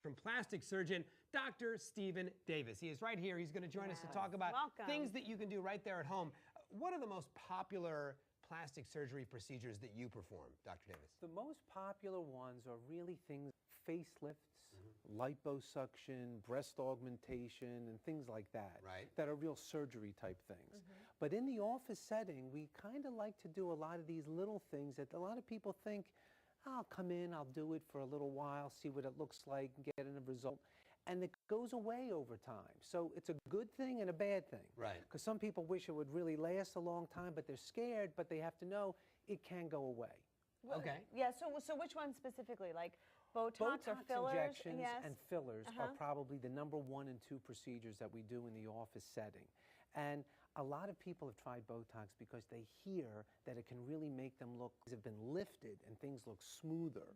from plastic surgeon Dr. Stephen Davis. He is right here. He's going to join us to talk about things that you can do right there at home. What are the most popular plastic surgery procedures that you perform, Dr. Davis? The most popular ones are really things, facelifts, liposuction, breast augmentation, and things like that. Right. That are real surgery type things. But in the office setting, we kind of like to do a lot of these little things that a lot of people think, I'll come in, I'll do it for a little while, see what it looks like, get a result. And it goes away over time. So it's a good thing and a bad thing. Right. Because some people wish it would really last a long time, but they're scared, but they have to know it can go away. Okay. Yeah, so which one specifically? Like Botox or fillers? Injections and fillers are probably the #1 and 2 procedures that we do in the office setting. And a lot of people have tried Botox because they hear that it can really make them look, have been lifted and things look smoother.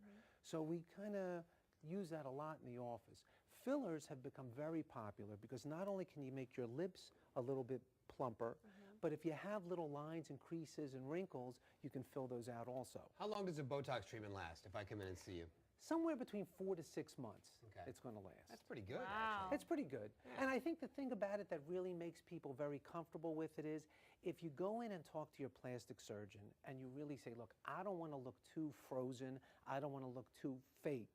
So we kind of use that a lot in the office. Fillers have become very popular because not only can you make your lips a little bit plumper, but if you have little lines and creases and wrinkles, you can fill those out also. How long does a Botox treatment last if I come in and see you? Somewhere between 4 to 6 months, Okay. it's going to last. That's pretty good, Wow. actually. It's pretty good. And I think the thing about it that really makes people very comfortable with it is if you go in and talk to your plastic surgeon and you really say, look, I don't want to look too frozen, I don't want to look too fake,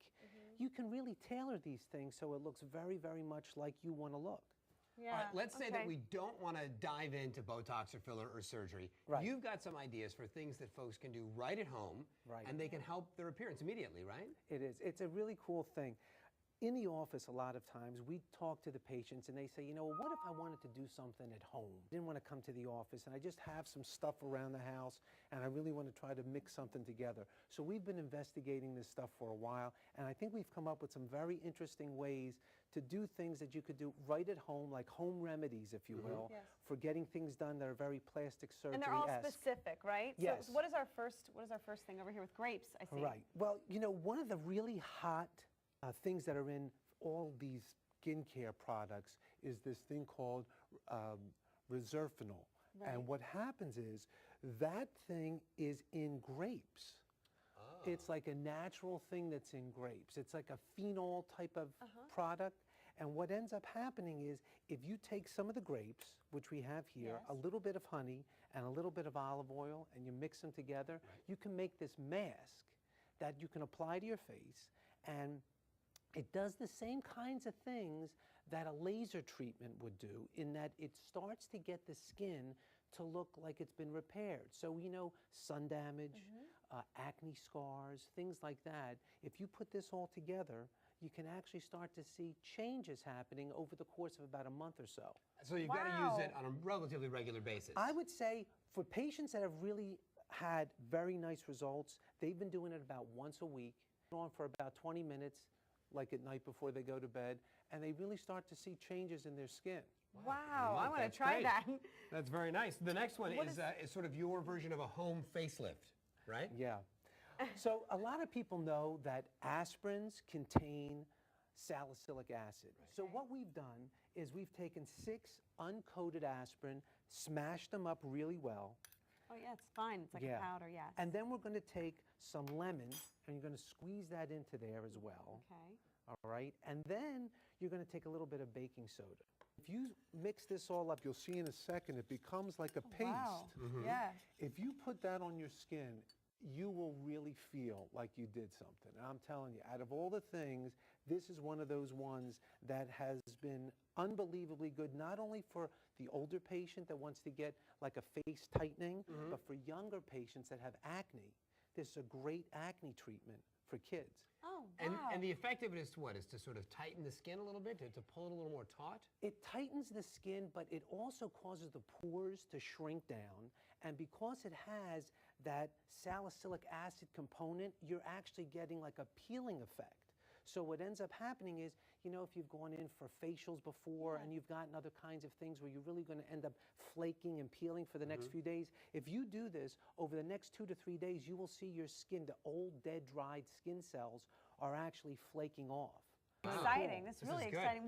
you can really tailor these things so it looks very, very much like you want to look. Yeah. All right, let's say that we don't want to dive into Botox or filler or surgery. Right. You've got some ideas for things that folks can do right at home, and they can help their appearance immediately, right? It is. It's a really cool thing. In the office, a lot of times, we talk to the patients and they say, you know, what if I wanted to do something at home? I didn't want to come to the office and I just have some stuff around the house and I really want to try to mix something together. So we've been investigating this stuff for a while and I think we've come up with some very interesting ways to do things that you could do right at home, like home remedies, if you will, for getting things done that are very plastic surgery-esque. And they're all specific, right? Yes. So what is our first thing over here with grapes, I see? Right. Well, you know, one of the really hot things that are in all these skincare products is this thing called reserpinol. Right. And what happens is that thing is in grapes. It's like a natural thing that's in grapes. It's like a phenol type of product. And what ends up happening is if you take some of the grapes, which we have here, a little bit of honey and a little bit of olive oil, and you mix them together, you can make this mask that you can apply to your face. And it does the same kinds of things that a laser treatment would do in that it starts to get the skin to look like it's been repaired. So, you know, sun damage, acne scars, things like that. If you put this all together, you can actually start to see changes happening over the course of about a month or so. So you've got to use it on a relatively regular basis. I would say for patients that have really had very nice results, they've been doing it about once a week, on for about 20 minutes, like at night before they go to bed, and they really start to see changes in their skin. Wow, I want to That's try great. that. That's very nice. The next one is sort of your version of a home facelift, right? Yeah. So a lot of people know that aspirins contain salicylic acid. So what we've done is we've taken 6 uncoated aspirin, smashed them up really well. Oh yeah, it's fine. It's like a powder, yes. And then we're going to take some lemon and you're going to squeeze that into there as well. Okay. All right. And then you're going to take a little bit of baking soda. If you mix this all up, you'll see in a second it becomes like a paste. Wow. Yeah. If you put that on your skin, you will really feel like you did something. And I'm telling you, out of all the things, this is one of those ones that has been unbelievably good, not only for the older patient that wants to get like a face tightening, but for younger patients that have acne. This is a great acne treatment for kids. Oh, wow. And the effectiveness to what? Is to sort of tighten the skin a little bit, to pull it a little more taut? It tightens the skin, but it also causes the pores to shrink down. And because it has that salicylic acid component, you're actually getting like a peeling effect. So what ends up happening is, you know, if you've gone in for facials before and you've gotten other kinds of things where you're really going to end up flaking and peeling for the next few days, if you do this over the next 2 to 3 days, you will see your skin, the old, dead, dried skin cells are actually flaking off. Exciting. This is really exciting.